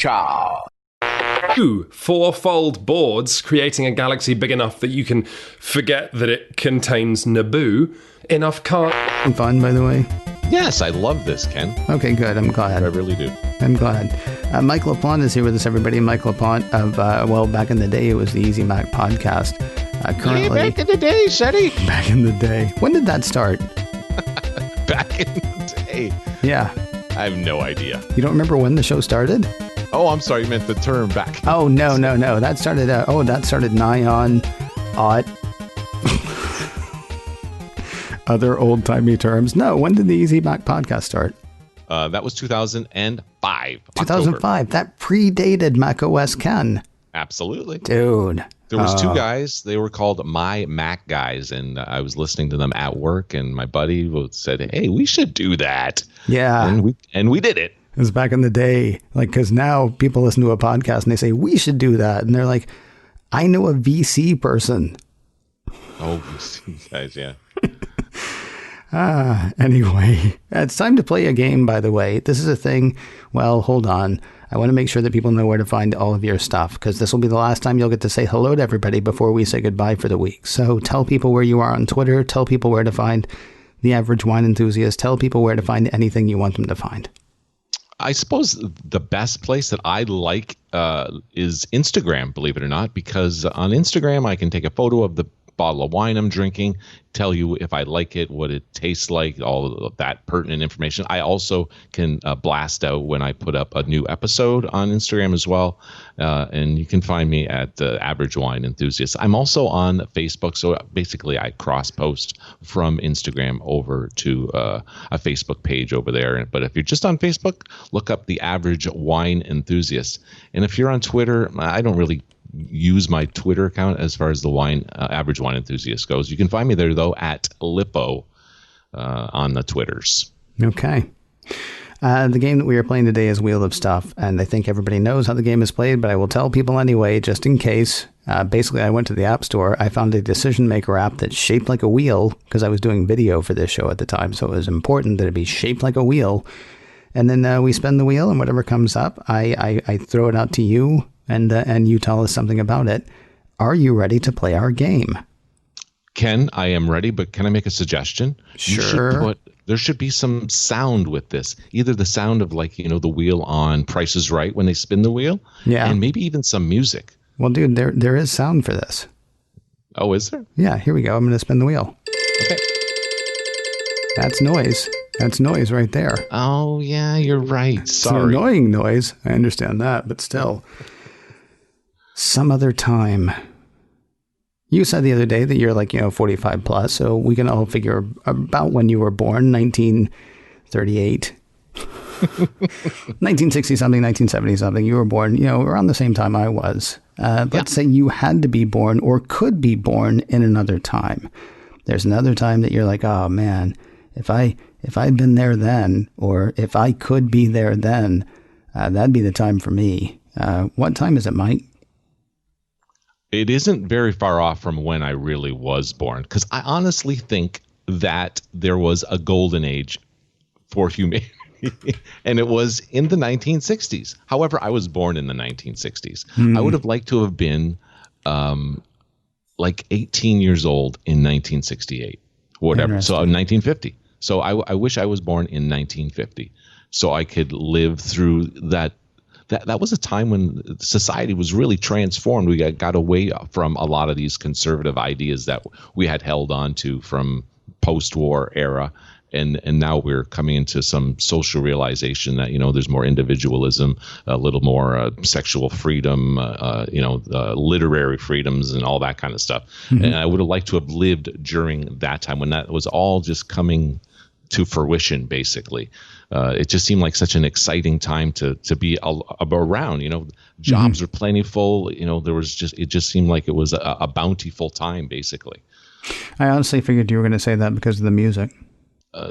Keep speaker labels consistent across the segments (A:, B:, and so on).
A: Ciao.
B: Two fourfold boards, creating a galaxy big enough that you can forget that it contains Naboo. Enough
C: fun, by the way.
D: Yes, I love this, Ken.
C: Okay, good. I'm glad.
D: I really do.
C: I'm glad. Mike LaPlante is here with us, everybody. Mike LaPlante of, well, back in the day, it was the Easy Mac podcast. Currently,
D: back in the day, Shetty.
C: Back in the day. When did that start?
D: Back in the day.
C: Yeah.
D: I have no idea.
C: You don't remember when the show started?
D: Oh, I'm sorry. You meant the term back.
C: Oh, no. That started nigh on other old-timey terms. No, when did the Easy Mac podcast start?
D: That was 2005.
C: 2005.
D: October.
C: That predated Mac OS Ken.
D: Absolutely.
C: Dude.
D: There was two guys. They were called My Mac Guys, and I was listening to them at work, and my buddy said, hey, we should do that.
C: Yeah.
D: And we did it.
C: It was back in the day, like, because now people listen to a podcast and they say, we should do that. And they're like, I know a VC person.
D: Oh, VC guys, yeah.
C: Anyway, it's time to play a game, by the way. This is a thing. Well, hold on. I want to make sure that people know where to find all of your stuff, because this will be the last time you'll get to say hello to everybody before we say goodbye for the week. So tell people where you are on Twitter. Tell people where to find the Average Wine Enthusiast. Tell people where to find anything you want them to find.
D: I suppose the best place that I like is Instagram, believe it or not, because on Instagram I can take a photo of the bottle of wine I'm drinking, tell you if I like it, what it tastes like, all of that pertinent information. I also can blast out when I put up a new episode on Instagram as well. And you can find me at Average Wine Enthusiast. I'm also on Facebook. So basically I cross post from Instagram over to a Facebook page over there. But if you're just on Facebook, look up the Average Wine Enthusiast. And if you're on Twitter, I don't really use my Twitter account as far as the Average Wine Enthusiast goes. You can find me there, though, at Lippo on the Twitters.
C: Okay. The game that we are playing today is Wheel of Stuff, and I think everybody knows how the game is played, but I will tell people anyway, just in case. Basically, I went to the App Store. I found a decision maker app that's shaped like a wheel, because I was doing video for this show at the time, so it was important that it be shaped like a wheel. And then we spin the wheel, and whatever comes up, I throw it out to you, and you tell us something about it. Are you ready to play our game?
D: Ken, I am ready, but can I make a suggestion?
C: Sure.
D: There should be some sound with this. Either the sound of, like, the wheel on Price is Right when they spin the wheel.
C: Yeah.
D: And maybe even some music.
C: Well, dude, there is sound for this.
D: Oh, is there?
C: Yeah, here we go. I'm going to spin the wheel.
D: Okay.
C: That's noise. That's noise right there.
D: Oh, yeah, you're right. Sorry.
C: It's an annoying noise. I understand that, but still. Some other time. You said the other day that you're 45 plus, so we can all figure about when you were born, 1938, 1960 something, 1970 something. You were born, around the same time I was. Let's say you had to be born or could be born in another time. There's another time that you're like, oh man, if I'd been there then, or if I could be there then, that'd be the time for me. What time is it, Mike?
D: It isn't very far off from when I really was born, because I honestly think that there was a golden age for humanity, and it was in the 1960s. However, I was born in the 1960s. I would have liked to have been 18 years old in 1968, whatever. So 1950. So I wish I was born in 1950 so I could live through that. That was a time when society was really transformed. We got away from a lot of these conservative ideas that we had held on to from post-war era. And now we're coming into some social realization that, there's more individualism, a little more sexual freedom, literary freedoms and all that kind of stuff. Mm-hmm. And I would have liked to have lived during that time when that was all just coming to fruition, basically. It just seemed like such an exciting time to be around. Jobs were plentiful. It just seemed like it was a bountiful time, basically.
C: I honestly figured you were going to say that because of the music.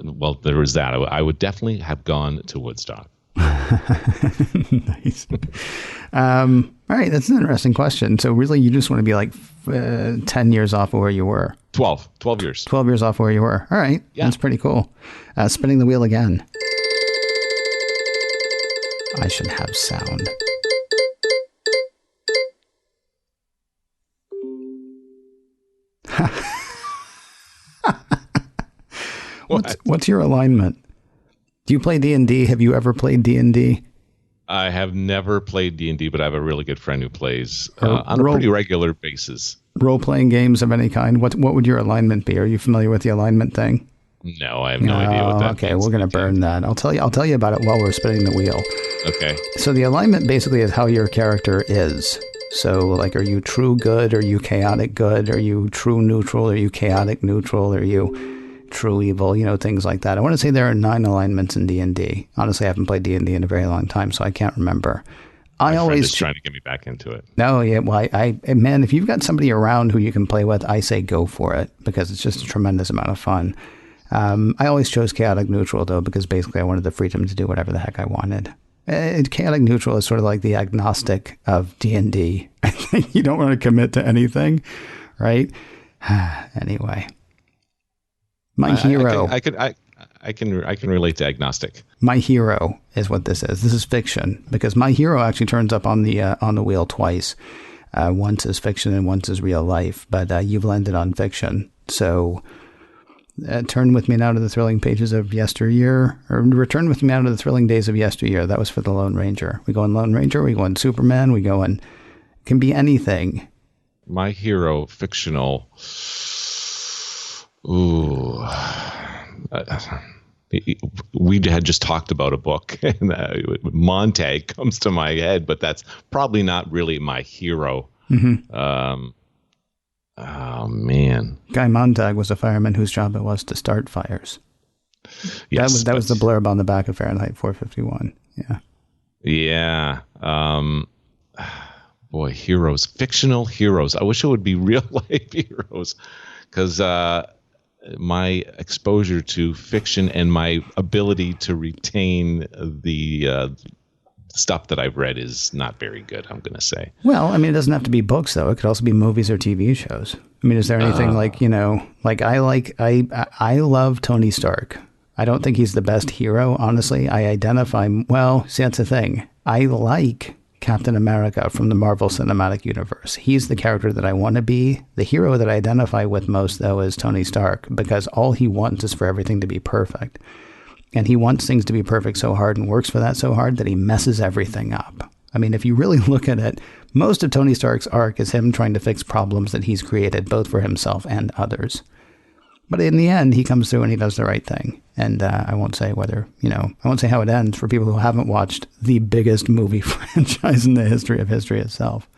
D: Well, there was that. I would definitely have gone to Woodstock.
C: Nice. All right, that's an interesting question. So really, you just want to be 10 years off of where you were.
D: 12 years.
C: 12 years off where you were. All right, yeah. That's pretty cool. Spinning the wheel again. I should have sound. What's your alignment? Do you play D&D? Have you ever played D&D?
D: I have never played D&D, but I have a really good friend who plays on a pretty regular basis.
C: Role-playing games of any kind. What would your alignment be? Are you familiar with the alignment thing?
D: No, I have no idea what that
C: okay,
D: means.
C: we're going to burn that. I'll tell you about it while we're spinning the wheel.
D: Okay.
C: So the alignment basically is how your character is. So, like, are you true good? Are you chaotic good? Are you true neutral? Are you chaotic neutral? Are you true evil? You know, things like that. I want to say there are 9 alignments in D&D. Honestly, I haven't played D&D in a very long time, so I can't remember.
D: My friend is trying to get me back into it.
C: No, yeah, well, man, if you've got somebody around who you can play with, I say go for it, because it's just a tremendous amount of fun. I always chose chaotic neutral, though, because basically I wanted the freedom to do whatever the heck I wanted. Chaotic neutral is sort of like the agnostic of D&D. I think you don't want to commit to anything, right? Anyway, my hero.
D: I can relate to agnostic.
C: My hero is what this is. This is fiction, because my hero actually turns up on the wheel twice. Once is fiction and once is real life. But you've landed on fiction, so. Turn with me now to the thrilling pages of yesteryear, or return with me now to the thrilling days of yesteryear. That was for the Lone Ranger. We go in Lone Ranger, we go in Superman, we go in, can be anything.
D: My hero, fictional. Ooh. We had just talked about a book, and Montag comes to my head, but that's probably not really my hero. Mm-hmm. Oh, man.
C: Guy Montag was a fireman whose job it was to start fires.
D: Yes,
C: that was the blurb on the back of Fahrenheit 451. Yeah.
D: Yeah. Boy, heroes. Fictional heroes. I wish it would be real life heroes, because my exposure to fiction and my ability to retain the stuff that I've read is not very good, I'm going to say.
C: Well, I mean, it doesn't have to be books, though. It could also be movies or TV shows. I mean, is there anything I love Tony Stark. I don't think he's the best hero, honestly. I identify, see, that's the thing. I like Captain America from the Marvel Cinematic Universe. He's the character that I want to be. The hero that I identify with most, though, is Tony Stark, because all he wants is for everything to be perfect. And he wants things to be perfect so hard and works for that so hard that he messes everything up. I mean, if you really look at it, most of Tony Stark's arc is him trying to fix problems that he's created, both for himself and others. But in the end, he comes through and he does the right thing. And I won't say I won't say how it ends for people who haven't watched the biggest movie franchise in the history of history itself.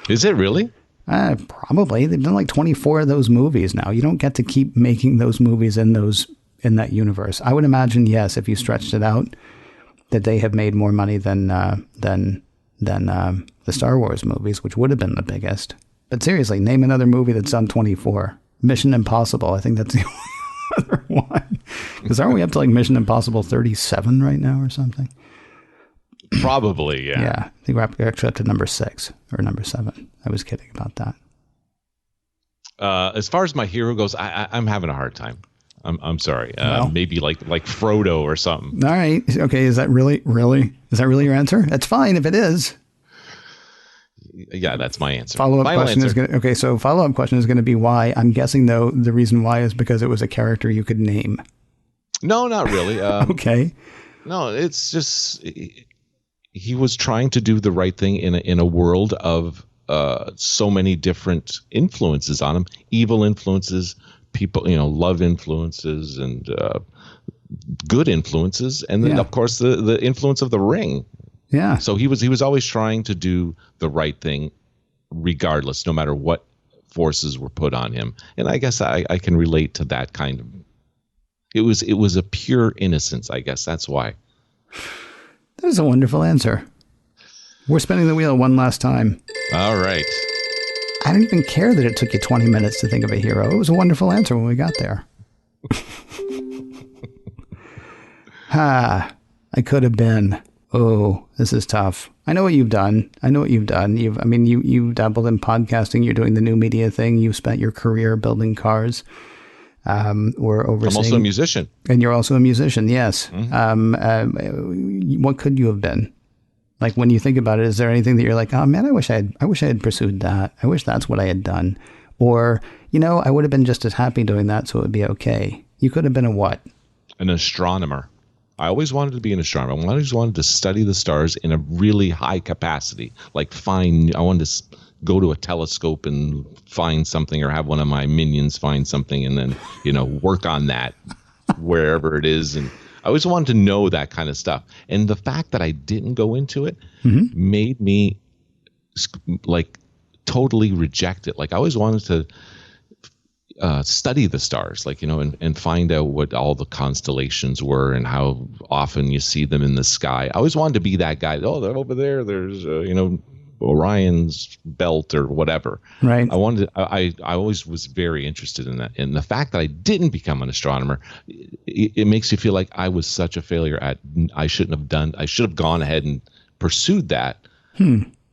D: Is it really?
C: Probably. They've done like 24 of those movies now. You don't get to keep making those movies in that universe. I would imagine, yes, if you stretched it out, that they have made more money than the Star Wars movies, which would have been the biggest. But seriously, name another movie that's done 24. Mission Impossible. I think that's the only other one. Because aren't we up to like Mission Impossible 37 right now or something?
D: Probably, yeah.
C: Yeah, I think we're actually up to number 6 or number 7. I was kidding about that.
D: As far as my hero goes, I'm having a hard time. I'm sorry. Maybe like Frodo or something.
C: All right. Okay. Is that really? Is that really your answer? That's fine if it is.
D: Yeah, that's my answer.
C: Follow-up question is going to, so follow-up question is going to be why. I'm guessing, though, the reason why is because it was a character you could name.
D: No, not really.
C: Okay.
D: No, it's just he was trying to do the right thing in a world of so many different influences on him. Evil influences, people, love influences, and good influences, and then, of course, the influence of the ring.
C: Yeah.
D: So he was always trying to do the right thing, regardless, no matter what forces were put on him. And I guess I can relate to that kind of. It was a pure innocence. I guess that's why.
C: That is a wonderful answer. We're spinning the wheel one last time.
D: All right.
C: I don't even care that it took you 20 minutes to think of a hero. It was a wonderful answer when we got there. I could have been. Oh, this is tough. I know what you've done. You dabbled in podcasting. You're doing the new media thing. You spent your career building cars. Or overseeing.
D: I'm also a musician.
C: And you're also a musician, yes.
D: Mm-hmm.
C: What could you have been? Like, when you think about it, is there anything that you're like, oh man, I wish I had pursued that. I wish that's what I had done. Or, I would have been just as happy doing that, so it would be okay. You could have been a what?
D: An astronomer. I always wanted to be an astronomer. I always wanted to study the stars in a really high capacity. Like I wanted to go to a telescope and find something, or have one of my minions find something, and then, work on that wherever it is. And I always wanted to know that kind of stuff. And the fact that I didn't go into it made me like totally reject it. Like I always wanted to study the stars, like, and find out what all the constellations were and how often you see them in the sky. I always wanted to be that guy. Oh, they're over there. There's, Orion's belt or whatever.
C: Right.
D: I always was very interested in that. And the fact that I didn't become an astronomer, it makes you feel like I was such a failure I should have gone ahead and pursued that.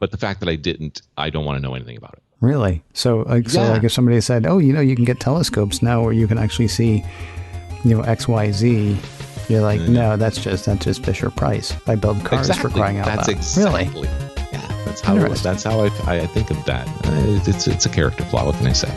D: But the fact that I didn't, I don't want to know anything about it.
C: Really? So like if somebody said, oh, you can get telescopes now where you can actually see, X, Y, Z, you're like, no, that's just Fisher Price. I build cars for crying out loud.
D: That's exactly.
C: Really?
D: Yeah, that's how I think of that. It's a character flaw. What can I say?